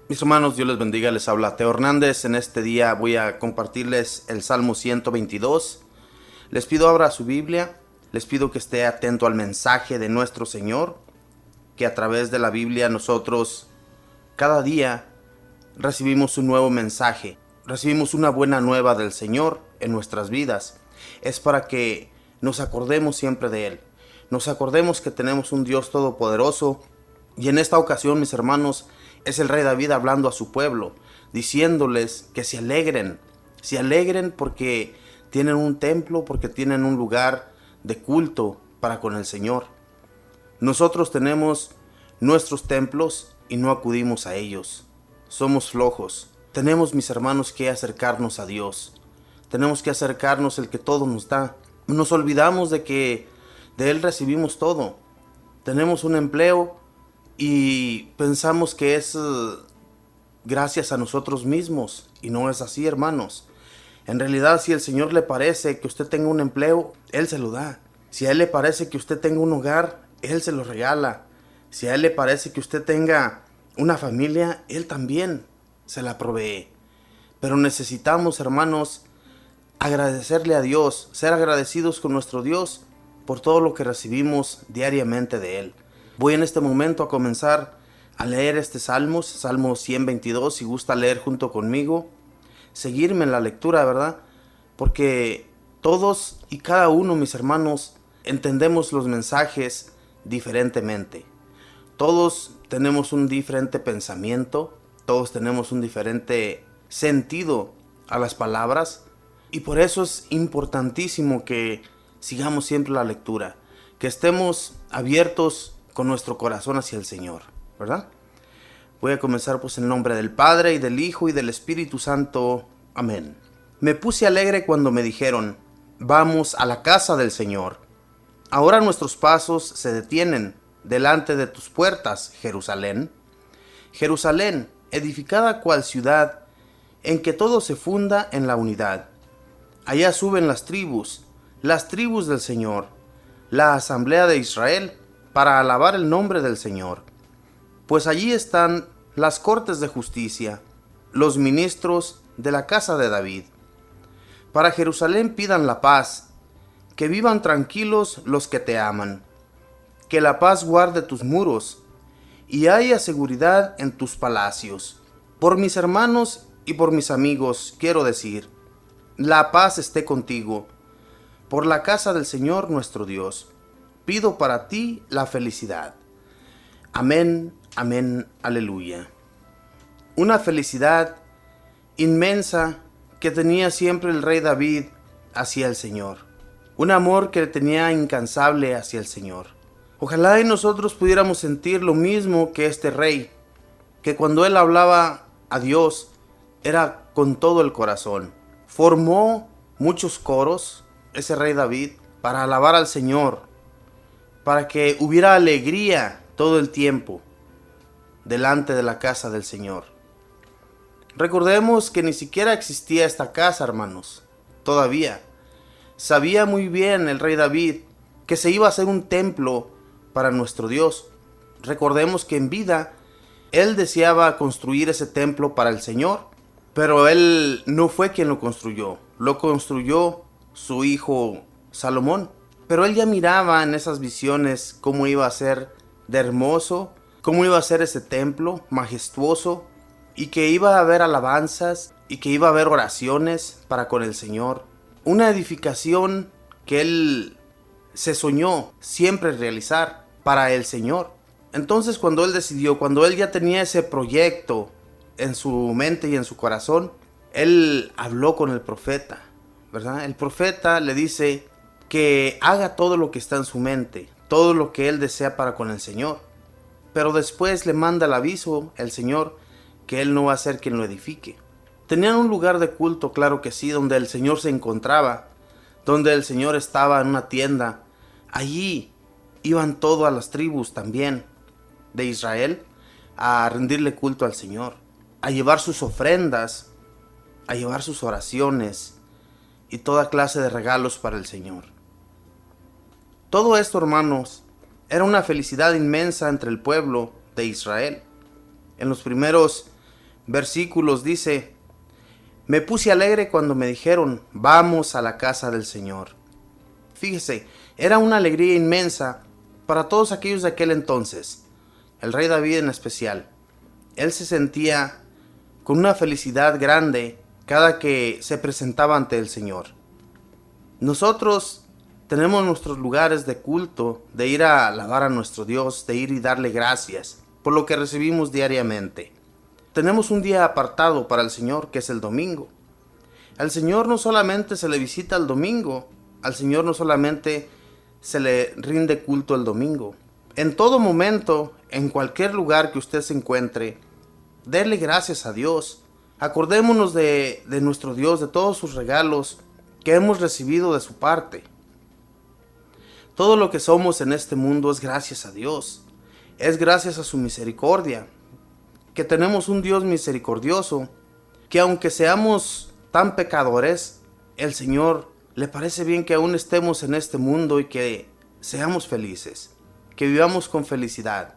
Mis hermanos, Dios les bendiga, les habla Teo Hernández. En este día voy a compartirles el Salmo 122. Les pido abra su Biblia, les pido que esté atento al mensaje de nuestro Señor, que a través de la Biblia nosotros cada día recibimos un nuevo mensaje, recibimos una buena nueva del Señor en nuestras vidas. Es para que nos acordemos siempre de Él, nos acordemos que tenemos un Dios todopoderoso. Y en esta ocasión, mis hermanos, es el rey David hablando a su pueblo, diciéndoles que se alegren porque tienen un templo, porque tienen un lugar de culto para con el Señor. Nosotros tenemos nuestros templos y no acudimos a ellos. Somos flojos. Tenemos, mis hermanos, que acercarnos a Dios. Tenemos que acercarnos el que todo nos da. Nos olvidamos de que de Él recibimos todo. Tenemos un empleo y pensamos que es gracias a nosotros mismos, y no es así, hermanos. En realidad, si al Señor le parece que usted tenga un empleo, Él se lo da. Si a Él le parece que usted tenga un hogar, Él se lo regala. Si a Él le parece que usted tenga una familia, Él también se la provee. Pero necesitamos, hermanos, agradecerle a Dios, ser agradecidos con nuestro Dios por todo lo que recibimos diariamente de Él. Voy en este momento a comenzar a leer este Salmo 122, si gusta leer junto conmigo, seguirme en la lectura, ¿verdad? Porque todos y cada uno, mis hermanos, entendemos los mensajes diferentemente. Todos tenemos un diferente pensamiento, todos tenemos un diferente sentido a las palabras, y por eso es importantísimo que sigamos siempre la lectura, que estemos abiertos con nuestro corazón hacia el Señor, ¿verdad? Voy a comenzar pues en nombre del Padre, y del Hijo, y del Espíritu Santo. Amén. Me puse alegre cuando me dijeron, vamos a la casa del Señor. Ahora nuestros pasos se detienen delante de tus puertas, Jerusalén. Jerusalén, edificada cual ciudad, en que todo se funda en la unidad. Allá suben las tribus del Señor, la asamblea de Israel, para alabar el nombre del Señor. Pues allí están las cortes de justicia, los ministros de la casa de David. Para Jerusalén pidan la paz, que vivan tranquilos los que te aman. Que la paz guarde tus muros, y haya seguridad en tus palacios. Por mis hermanos y por mis amigos quiero decir, la paz esté contigo. Por la casa del Señor nuestro Dios, pido para ti la felicidad. Amén, amén, aleluya. Una felicidad inmensa que tenía siempre el rey David hacia el Señor. Un amor que tenía incansable hacia el Señor. Ojalá y nosotros pudiéramos sentir lo mismo que este rey, que cuando él hablaba a Dios era con todo el corazón. Formó muchos coros, ese rey David, para alabar al Señor, para que hubiera alegría todo el tiempo delante de la casa del Señor. Recordemos que ni siquiera existía esta casa, hermanos, todavía. Sabía muy bien el rey David que se iba a hacer un templo para nuestro Dios. Recordemos que en vida él deseaba construir ese templo para el Señor, pero él no fue quien lo construyó su hijo Salomón. Pero él ya miraba en esas visiones cómo iba a ser de hermoso, cómo iba a ser ese templo majestuoso, y que iba a haber alabanzas y que iba a haber oraciones para con el Señor. Una edificación que él se soñó siempre realizar para el Señor. Entonces cuando él ya tenía ese proyecto en su mente y en su corazón, él habló con el profeta, ¿verdad? El profeta le dice que haga todo lo que está en su mente, todo lo que él desea para con el Señor. Pero después le manda el aviso el Señor que él no va a ser quien lo edifique. Tenían un lugar de culto, claro que sí, donde el Señor se encontraba, donde el Señor estaba en una tienda. Allí iban todas las tribus también de Israel a rendirle culto al Señor, a llevar sus ofrendas, a llevar sus oraciones y toda clase de regalos para el Señor. Todo esto, hermanos, era una felicidad inmensa entre el pueblo de Israel. En los primeros versículos dice: me puse alegre cuando me dijeron, vamos a la casa del Señor. Fíjese, era una alegría inmensa para todos aquellos de aquel entonces. El rey David en especial. Él se sentía con una felicidad grande cada que se presentaba ante el Señor. Nosotros tenemos nuestros lugares de culto, de ir a alabar a nuestro Dios, de ir y darle gracias por lo que recibimos diariamente. Tenemos un día apartado para el Señor, que es el domingo. Al Señor no solamente se le visita el domingo, al Señor no solamente se le rinde culto el domingo. En todo momento, en cualquier lugar que usted se encuentre, déle gracias a Dios. Acordémonos de nuestro Dios, de todos sus regalos que hemos recibido de su parte. Todo lo que somos en este mundo es gracias a Dios. Es gracias a su misericordia. Que tenemos un Dios misericordioso, que aunque seamos tan pecadores, el Señor le parece bien que aún estemos en este mundo y que seamos felices, que vivamos con felicidad.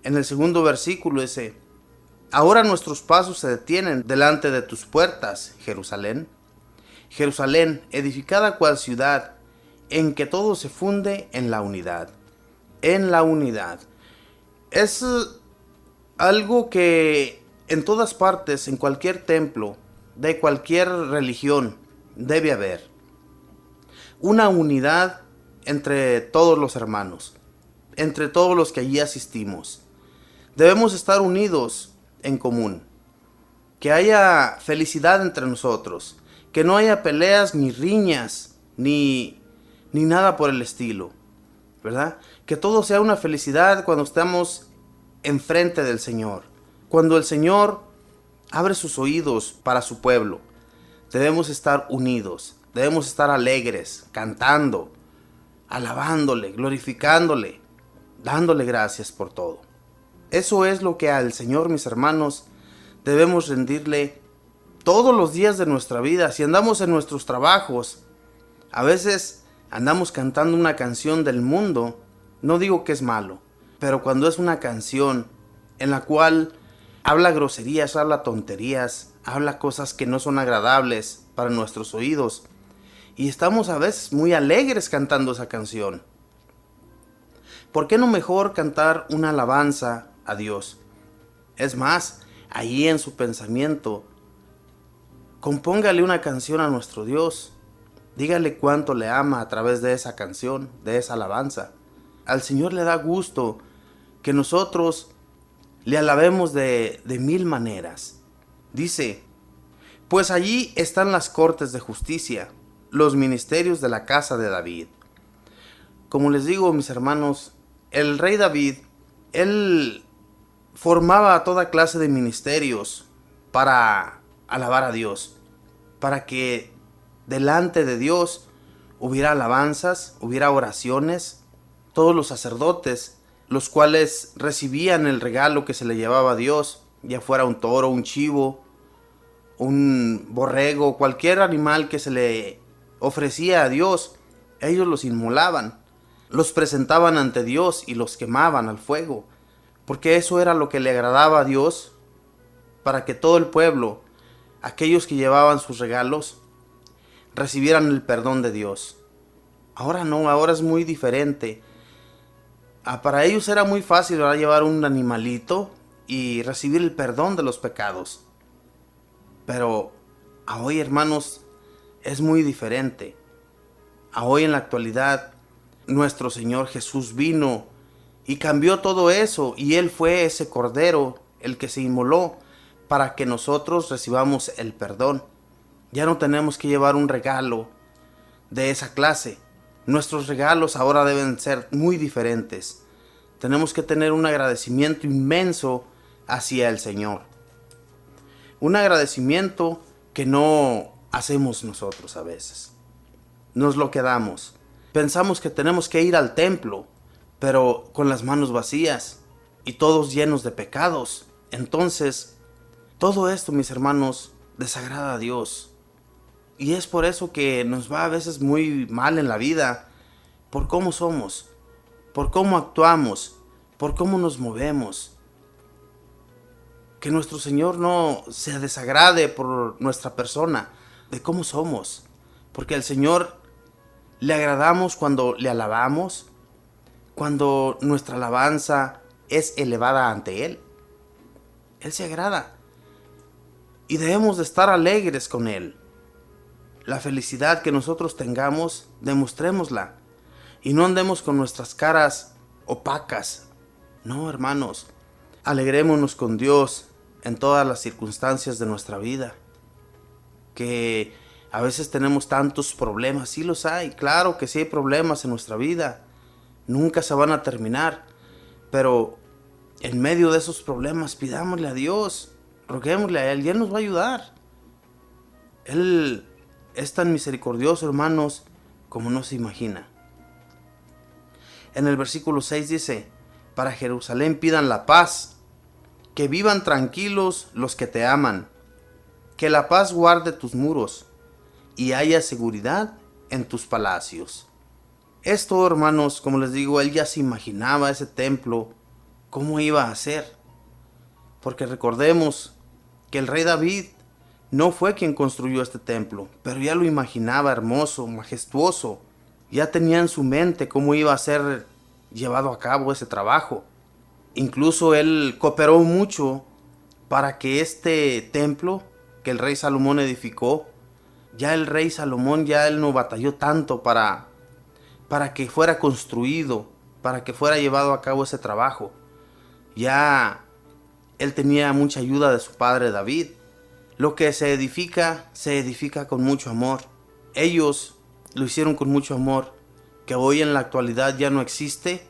En el segundo versículo dice: ahora nuestros pasos se detienen delante de tus puertas, Jerusalén. Jerusalén, edificada cual ciudad, en que todo se funde en la unidad. En la unidad. Es algo que en todas partes, en cualquier templo, de cualquier religión, debe haber. Una unidad entre todos los hermanos, entre todos los que allí asistimos. Debemos estar unidos en común. Que haya felicidad entre nosotros. Que no haya peleas, ni riñas, ni nada por el estilo, ¿verdad? Que todo sea una felicidad cuando estamos enfrente del Señor. Cuando el Señor abre sus oídos para su pueblo, debemos estar unidos, debemos estar alegres, cantando, alabándole, glorificándole, dándole gracias por todo. Eso es lo que al Señor, mis hermanos, debemos rendirle todos los días de nuestra vida. Si andamos en nuestros trabajos, a veces andamos cantando una canción del mundo. No digo que es malo, pero cuando es una canción en la cual habla groserías, habla tonterías, habla cosas que no son agradables para nuestros oídos, y estamos a veces muy alegres cantando esa canción, ¿por qué no mejor cantar una alabanza a Dios? Es más, ahí en su pensamiento, compóngale una canción a nuestro Dios. Dígale cuánto le ama a través de esa canción, de esa alabanza. Al Señor le da gusto que nosotros le alabemos de mil maneras. Dice: pues allí están las cortes de justicia, los ministerios de la casa de David. Como les digo, mis hermanos, el rey David, él formaba toda clase de ministerios para alabar a Dios, para que delante de Dios hubiera alabanzas, hubiera oraciones. Todos los sacerdotes, los cuales recibían el regalo que se le llevaba a Dios, ya fuera un toro, un chivo, un borrego, cualquier animal que se le ofrecía a Dios, ellos los inmolaban, los presentaban ante Dios y los quemaban al fuego, porque eso era lo que le agradaba a Dios, para que todo el pueblo, aquellos que llevaban sus regalos, recibieran el perdón de Dios. Ahora no, ahora es muy diferente. Para ellos era muy fácil, ¿verdad?, llevar un animalito y recibir el perdón de los pecados. Pero a hoy, hermanos, es muy diferente. A hoy, en la actualidad, nuestro Señor Jesús vino y cambió todo eso, y Él fue ese cordero, el que se inmoló para que nosotros recibamos el perdón. Ya no tenemos que llevar un regalo de esa clase. Nuestros regalos ahora deben ser muy diferentes. Tenemos que tener un agradecimiento inmenso hacia el Señor. Un agradecimiento que no hacemos nosotros a veces. Nos lo quedamos. Pensamos que tenemos que ir al templo, pero con las manos vacías y todos llenos de pecados. Entonces, todo esto, mis hermanos, desagrada a Dios. Y es por eso que nos va a veces muy mal en la vida, por cómo somos, por cómo actuamos, por cómo nos movemos. que nuestro Señor no se desagrade por nuestra persona, de cómo somos. Porque al Señor le agradamos cuando le alabamos, cuando nuestra alabanza es elevada ante Él. Él se agrada. Y debemos de estar alegres con Él. La felicidad que nosotros tengamos, demostrémosla. Y no andemos con nuestras caras opacas. No, hermanos. Alegrémonos con Dios en todas las circunstancias de nuestra vida. Que a veces tenemos tantos problemas. Sí los hay. Claro que sí hay problemas en nuestra vida. Nunca se van a terminar. Pero en medio de esos problemas pidámosle a Dios. Roguémosle a Él y Él nos va a ayudar. Él es tan misericordioso, hermanos, como no se imagina. En el versículo 6 dice: para Jerusalén pidan la paz, que vivan tranquilos los que te aman, que la paz guarde tus muros y haya seguridad en tus palacios. Esto, hermanos, como les digo, él ya se imaginaba ese templo, cómo iba a ser. Porque recordemos que el rey David no fue quien construyó este templo, pero ya lo imaginaba hermoso, majestuoso. Ya tenía en su mente cómo iba a ser llevado a cabo ese trabajo. Incluso él cooperó mucho para que este templo que el rey Salomón edificó, ya el rey Salomón ya él no batalló tanto para que fuera construido, para que fuera llevado a cabo ese trabajo. Ya él tenía mucha ayuda de su padre David. Lo que se edifica con mucho amor. Ellos lo hicieron con mucho amor. Que hoy en la actualidad ya no existe,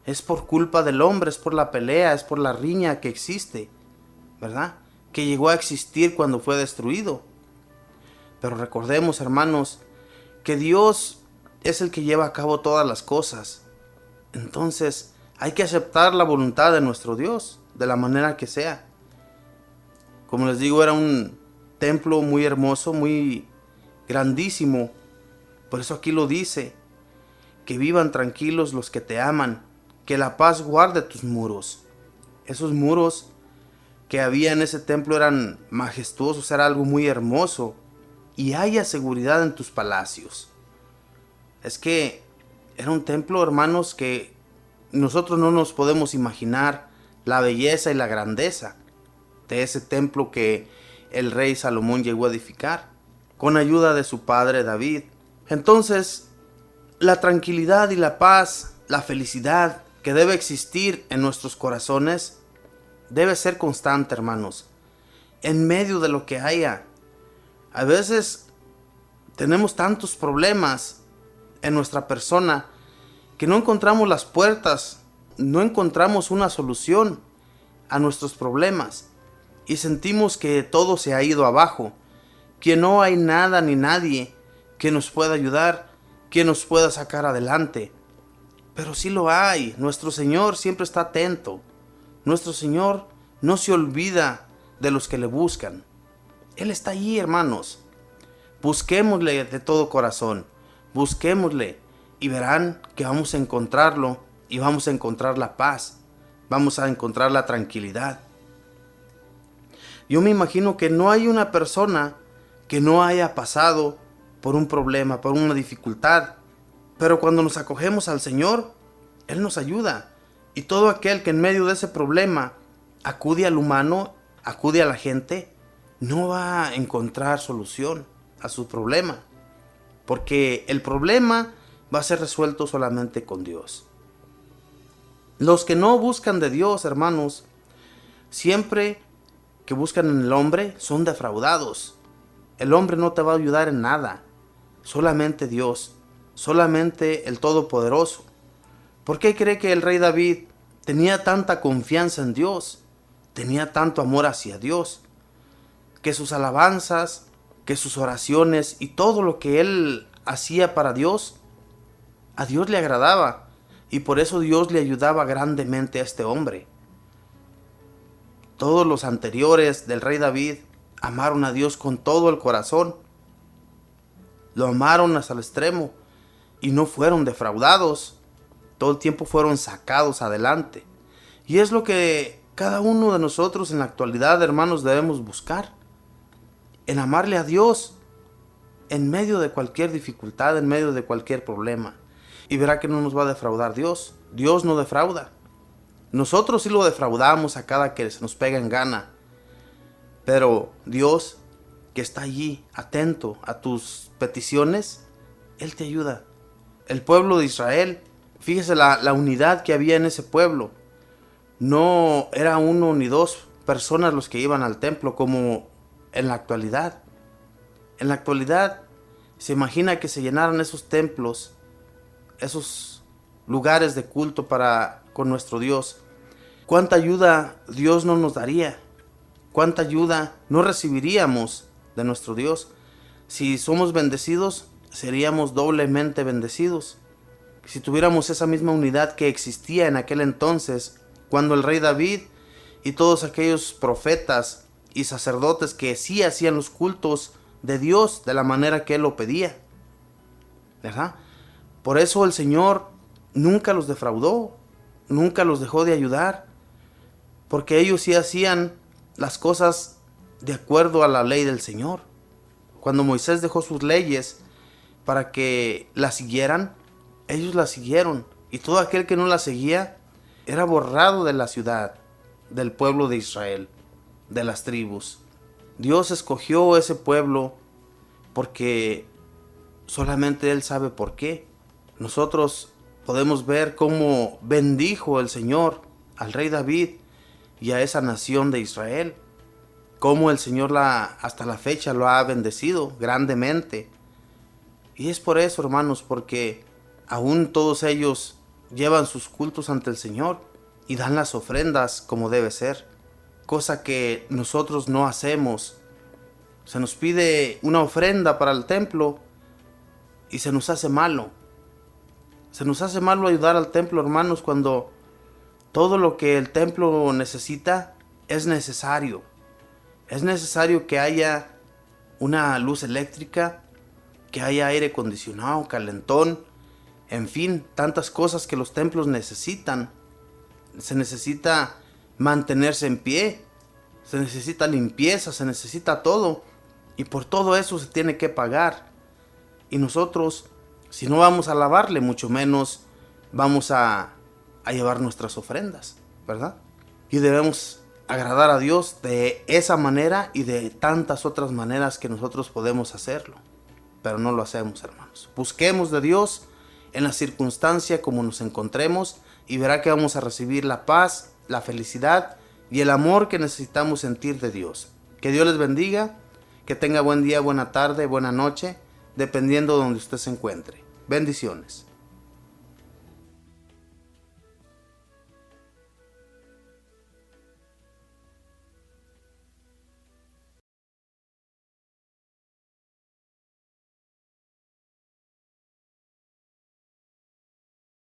es por culpa del hombre, es por la pelea, es por la riña que existe, ¿verdad? Que llegó a existir cuando fue destruido. Pero recordemos, hermanos, que Dios es el que lleva a cabo todas las cosas. Entonces, hay que aceptar la voluntad de nuestro Dios, de la manera que sea. Como les digo, era un templo muy hermoso, muy grandísimo. Por eso aquí lo dice: que vivan tranquilos los que te aman, que la paz guarde tus muros. Esos muros que había en ese templo eran majestuosos, era algo muy hermoso. Y haya seguridad en tus palacios. Es que era un templo, hermanos, que nosotros no nos podemos imaginar la belleza y la grandeza de ese templo que el rey Salomón llegó a edificar con ayuda de su padre David. Entonces, la tranquilidad y la paz, la felicidad que debe existir en nuestros corazones debe ser constante, hermanos, en medio de lo que haya. A veces tenemos tantos problemas en nuestra persona que no encontramos las puertas, no encontramos una solución a nuestros problemas y sentimos que todo se ha ido abajo, que no hay nada ni nadie que nos pueda ayudar, que nos pueda sacar adelante. Pero sí lo hay. Nuestro Señor siempre está atento. Nuestro Señor no se olvida de los que le buscan. Él está allí, hermanos. Busquémosle de todo corazón. Busquémosle y verán que vamos a encontrarlo y vamos a encontrar la paz. Vamos a encontrar la tranquilidad. Yo me imagino que no hay una persona que no haya pasado por un problema, por una dificultad. Pero cuando nos acogemos al Señor, Él nos ayuda. Y todo aquel que en medio de ese problema acude al humano, acude a la gente, no va a encontrar solución a su problema. Porque el problema va a ser resuelto solamente con Dios. Los que no buscan de Dios, hermanos, siempre que buscan en el hombre son defraudados. El hombre no te va a ayudar en nada. Solamente Dios, solamente el Todopoderoso. ¿Por qué cree que el rey David tenía tanta confianza en Dios? Tenía tanto amor hacia Dios, que sus alabanzas, que sus oraciones y todo lo que él hacía para Dios, a Dios le agradaba. Y por eso Dios le ayudaba grandemente a este hombre. Todos los anteriores del rey David amaron a Dios con todo el corazón. Lo amaron hasta el extremo y no fueron defraudados. Todo el tiempo fueron sacados adelante. Y es lo que cada uno de nosotros en la actualidad, hermanos, debemos buscar en amarle a Dios en medio de cualquier dificultad, en medio de cualquier problema. Y verá que no nos va a defraudar Dios. Dios no defrauda. Nosotros sí lo defraudamos a cada que se nos pega en gana. Pero Dios, que está allí, atento a tus peticiones, Él te ayuda. El pueblo de Israel, fíjese la unidad que había en ese pueblo. No era uno ni dos personas los que iban al templo como en la actualidad. En la actualidad se imagina que se llenaran esos templos, esos lugares de culto con nuestro Dios. ¿Cuánta ayuda Dios no nos daría? ¿Cuánta ayuda no recibiríamos de nuestro Dios? Si somos bendecidos, seríamos doblemente bendecidos. Si tuviéramos esa misma unidad que existía en aquel entonces, cuando el rey David y todos aquellos profetas y sacerdotes que sí hacían los cultos de Dios de la manera que Él lo pedía, ¿verdad? Por eso el Señor nunca los defraudó, nunca los dejó de ayudar, porque ellos sí hacían las cosas de acuerdo a la ley del Señor. Cuando Moisés dejó sus leyes para que las siguieran, ellos las siguieron, y todo aquel que no las seguía era borrado de la ciudad, del pueblo de Israel, de las tribus. Dios escogió ese pueblo porque solamente Él sabe por qué. Nosotros podemos ver cómo bendijo el Señor al rey David y a esa nación de Israel. Cómo el Señor hasta la fecha lo ha bendecido grandemente. Y es por eso, hermanos, porque aún todos ellos llevan sus cultos ante el Señor y dan las ofrendas como debe ser. Cosa que nosotros no hacemos. Se nos pide una ofrenda para el templo y se nos hace malo. Se nos hace malo ayudar al templo, hermanos, cuando todo lo que el templo necesita es necesario. Es necesario que haya una luz eléctrica, que haya aire acondicionado, calentón, en fin, tantas cosas que los templos necesitan. Se necesita mantenerse en pie, se necesita limpieza, se necesita todo. Y por todo eso se tiene que pagar. Y nosotros, si no vamos a alabarle, mucho menos vamos a llevar nuestras ofrendas, ¿verdad? Y debemos agradar a Dios de esa manera y de tantas otras maneras que nosotros podemos hacerlo. Pero no lo hacemos, hermanos. Busquemos de Dios en la circunstancia como nos encontremos y verá que vamos a recibir la paz, la felicidad y el amor que necesitamos sentir de Dios. Que Dios les bendiga, que tenga buen día, buena tarde, buena noche, dependiendo de donde usted se encuentre. Bendiciones.